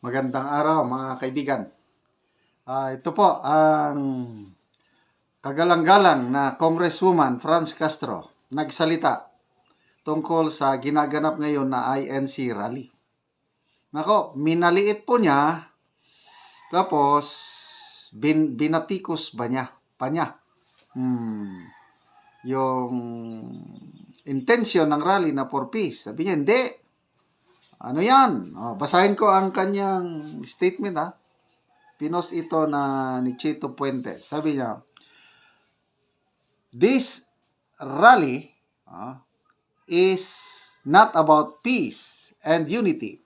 Magandang araw mga kaibigan. Ito po ang kagalang-galang na Congresswoman Franz Castro nagsalita tungkol sa ginaganap ngayon na INC rally. Nako, minaliit po niya, tapos binatikos pa niya yung intention ng rally na for peace. Sabi niya, hindi. Ano yan? Basahin ko ang kanyang statement ha. Pinost ito na ni Chito Puente. Sabi niya, this rally is not about peace and unity.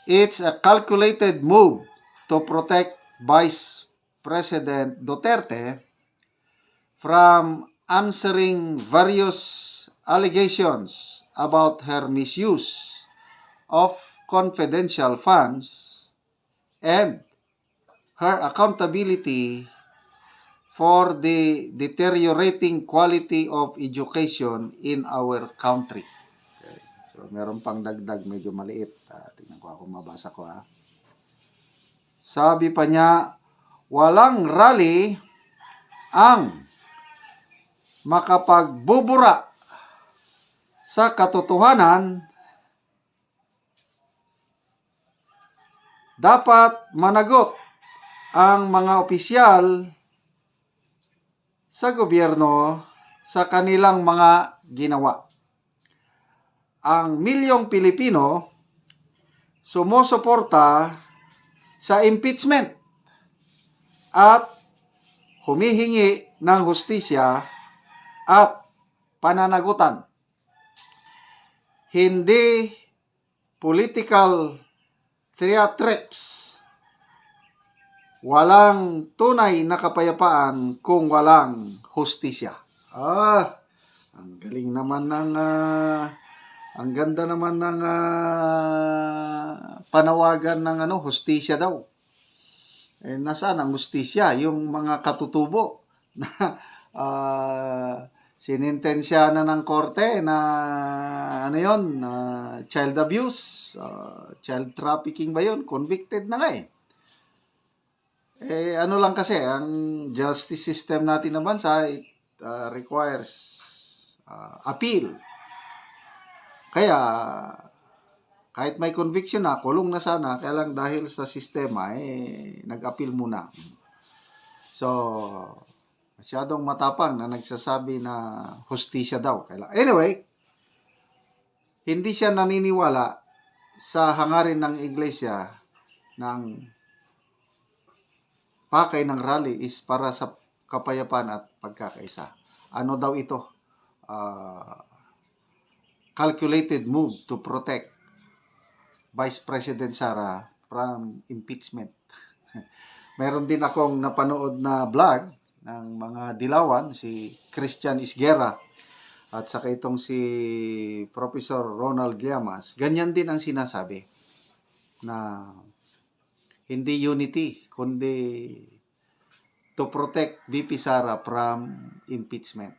It's a calculated move to protect Vice President Duterte from answering various allegations about her misuse of confidential funds and her accountability for the deteriorating quality of education in our country. Okay. So, meron pang dagdag, medyo maliit. Tingnan ko ako, mabasa ko ha. Sabi pa niya, walang rally ang makapagbubura sa katotohanan. Dapat managot ang mga opisyal sa gobyerno sa kanilang mga ginawa. Ang milyong Pilipino sumusuporta sa impeachment at humihingi ng hustisya at pananagutan. Hindi political theatrics. Walang tunay na kapayapaan kung walang hustisya. Ang galing naman ng ang ganda naman ng panawagan ng hustisya daw. Nasaan ang hustisya? Yung mga katutubo na sinintensya na ng korte na child abuse, child trafficking ba yun? Convicted na nga eh. Ano lang kasi, ang justice system natin na bansa, it requires appeal. Kaya, kahit may conviction na, kulong na sana, kaya lang dahil sa sistema, nag-appeal muna. So, masyadong matapang na nagsasabi na hustisya daw. Anyway, hindi siya naniniwala sa hangarin ng iglesia ng pakay ng rally is para sa kapayapaan at pagkakaisa. Ano daw ito? Calculated move to protect Vice President Sara from impeachment. Meron din akong napanood na vlog ng mga dilawan, si Christian Isguera at saka itong si Professor Ronald Llamas. Ganyan din ang sinasabi na hindi unity, kundi to protect VP Sara from impeachment.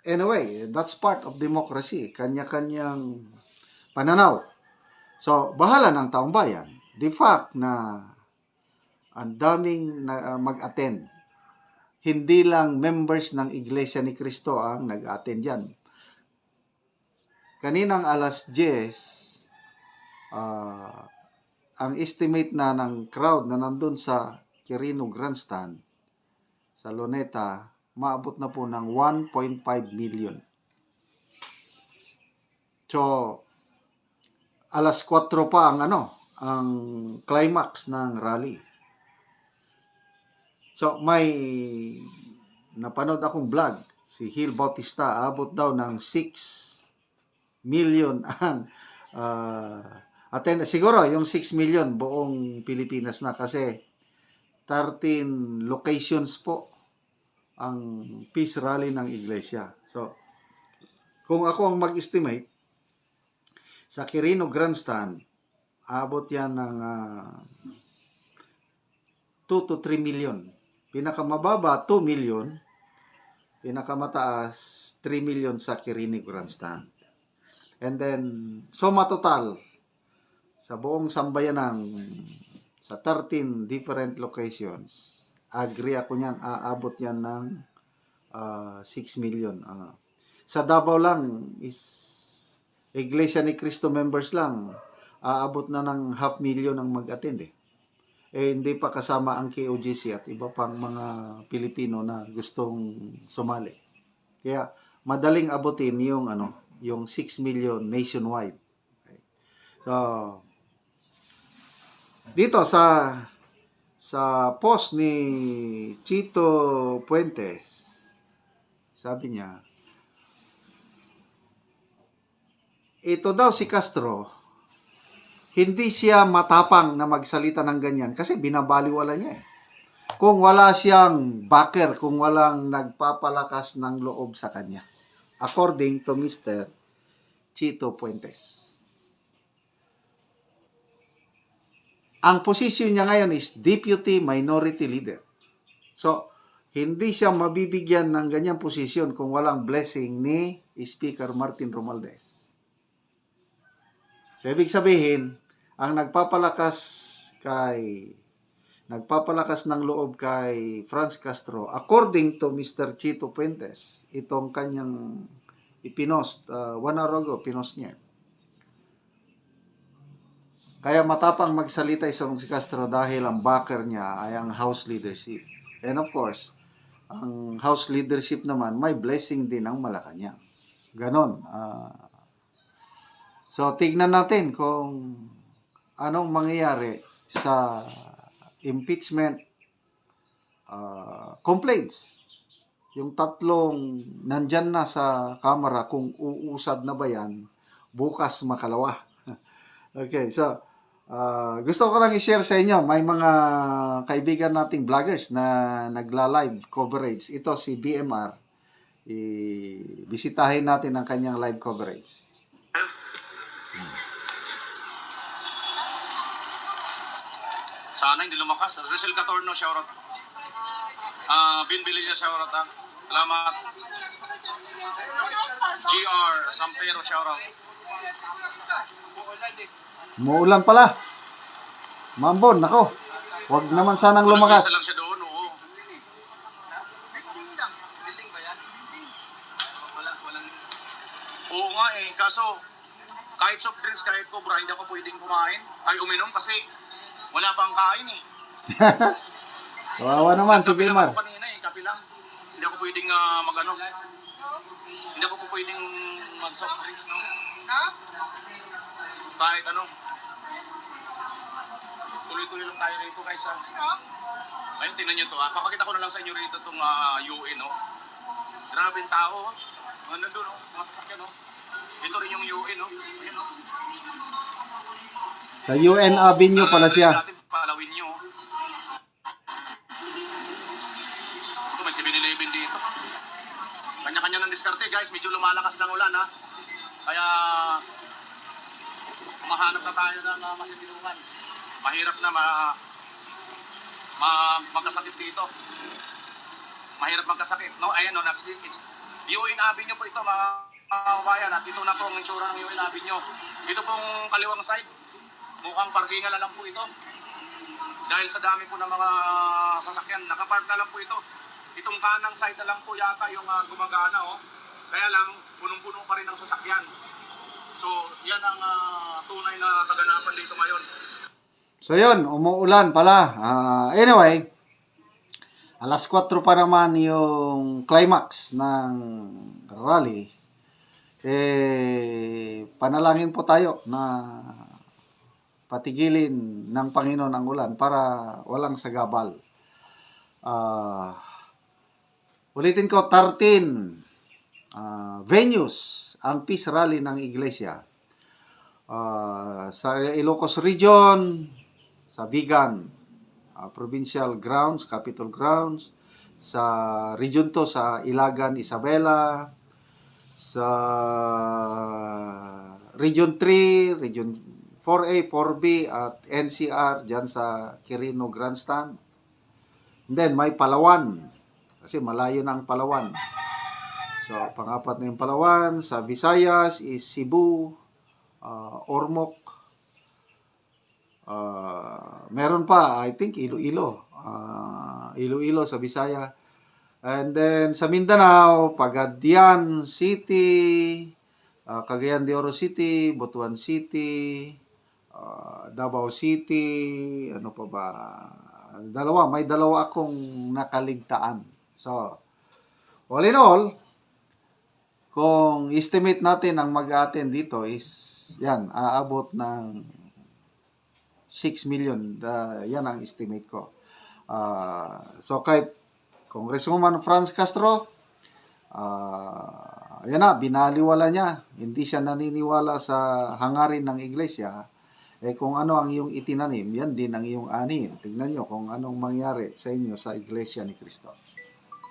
Anyway, that's part of democracy. Kanya-kanyang pananaw. So, bahala ng taong bayan. The fact na ang daming mag-attend, hindi lang members ng Iglesia ni Cristo ang nag-attend yan. Kaninang alas 10, ang estimate na ng crowd na nandun sa Quirino Grandstand, sa Luneta, maabot na po ng 1.5 million. So, alas 4 pa ang climax ng rally. So, may napanood akong vlog, si Gil Bautista, abot daw ng 6 million ang attend. Siguro, yung 6 million buong Pilipinas na kasi 13 locations po ang peace rally ng iglesia. So, kung ako ang mag-estimate, sa Quirino Grandstand, abot yan ng 2 to 3 million. Pinakamababa, 2 million. Pinakamataas, 3 million sa Quirino Grandstand. And then, suma total, sa buong sambayanan sa 13 different locations. Agree ako niyan, aabot yan ng 6 million. Sa Davao lang is Iglesia ni Cristo members lang, aabot na ng 500,000 ang mag-attend eh. Hindi pa kasama ang KOGC at iba pang mga Pilipino na gustong sumali. Kaya madaling abutin yung 6 million nationwide. Okay. So dito sa post ni Chito Puentes, sabi niya, ito daw si Castro, hindi siya matapang na magsalita ng ganyan kasi binabaliwala niya eh. Kung wala siyang backer, kung walang nagpapalakas ng loob sa kanya. According to Mr. Chito Puentes. Ang posisyon niya ngayon is Deputy Minority Leader. So, hindi siya mabibigyan ng ganyang posisyon kung walang blessing ni Speaker Martin Romualdez. So, ibig sabihin, ang nagpapalakas ng loob kay Franz Castro, according to Mr. Chito Puentes, itong kanyang ipinost, 1 hour ago, pinost niya. Kaya matapang magsalita si Castro dahil ang backer niya ay ang House leadership. And of course, ang House leadership naman, may blessing din ang Malacanang. Ganon. So, tignan natin kung anong mangyayari sa impeachment complaints. Yung tatlong nandyan na sa Kamara, kung uusad na ba yan, bukas makalawa. Okay, so, gusto ko lang i-share sa inyo, may mga kaibigan nating vloggers na nagla-live coverage. Ito si BMR. Bisitahin natin ang kanyang live coverage. Sana hindi lumakas. Rizal Catorno, shoutout. Binbili niya, shoutout. Salamat. GR, Sampero, shoutout. Muulan pala. Mambon, nako. Huwag naman sanang lumakas. Walang lang siya doon, oo. Oo nga eh. Kaso, kahit soft drinks, kahit cobra, hindi ako pwedeng kumain. Ay, uminom kasi wala pang kain eh. Kawawa naman si Kape lang Bimar. ako kanina eh, kape lang. Hindi ako pwedeng mag-ano. Hindi ako pwedeng mag-soft drinks, no? Kahit ano. Tuloy-tuloy lang tayo rito guys ha. Ayun, tingnan nyo to ha. Papakita ko na lang sa inyo rito itong UN, no? Grabe yung tao, oh. Nandun, no? Mga sasakyan, no? Ito rin yung UN, no? Ayan, no? Sa UN Avenue pala siya. Natin palawin nyo. Ito, may 7-Eleven dito. Kanya-kanya ng diskarte, guys. Medyo lumalakas ng ulan, ha? Kaya, mahanap na tayo ng masipilukan. Mahirap na magkasakit dito. Mahirap magkasakit. No, ayan, no, it's UN Avenue po ito, mga kabayan. At ito na po ang itsura ng UN Avenue. Ito pong kaliwang side. Mukhang parkingan na lang po ito. Dahil sa dami po ng mga sasakyan, nakapark na lang po ito. Itong kanang side na lang po yata yung gumagana, oh. Kaya lang, punong-puno pa rin ang sasakyan. So, yan ang tunay na kaganapan dito ngayon. So yun, umuulan pala. Anyway, alas 4 pa naman yung climax ng rally. Panalangin po tayo na patigilin ng Panginoon ang ulan para walang sagabal. Ulitin ko, 13 venues ang peace rally ng iglesia. Sa Ilocos Region, sa Vigan Provincial Grounds, Capitol Grounds, sa Region 2 sa Ilagan, Isabela, sa Region 3, Region 4A, 4B at NCR dyan sa Quirino Grandstand. And then may Palawan kasi malayo na ang Palawan. So pangapat na yung Palawan. Sa Visayas is Cebu, Ormoc, Meron pa, I think, Iloilo. Iloilo sa Bisaya. And then sa Mindanao, Pagadian City, Cagayan de Oro City, Butuan City, Davao City, ano pa ba? May dalawa akong nakaligtaan. So, all in all, kung estimate natin ang mag-attend dito is, yan, aabot ng 6 million. Yan ang estimate ko. So, kay Congresswoman Franz Castro, yan na, binaliwala niya. Hindi siya naniniwala sa hangarin ng iglesia. Kung ano ang iyong itinanim, yan din ang iyong anin. Tingnan nyo kung anong mangyari sa inyo sa iglesia ni Cristo.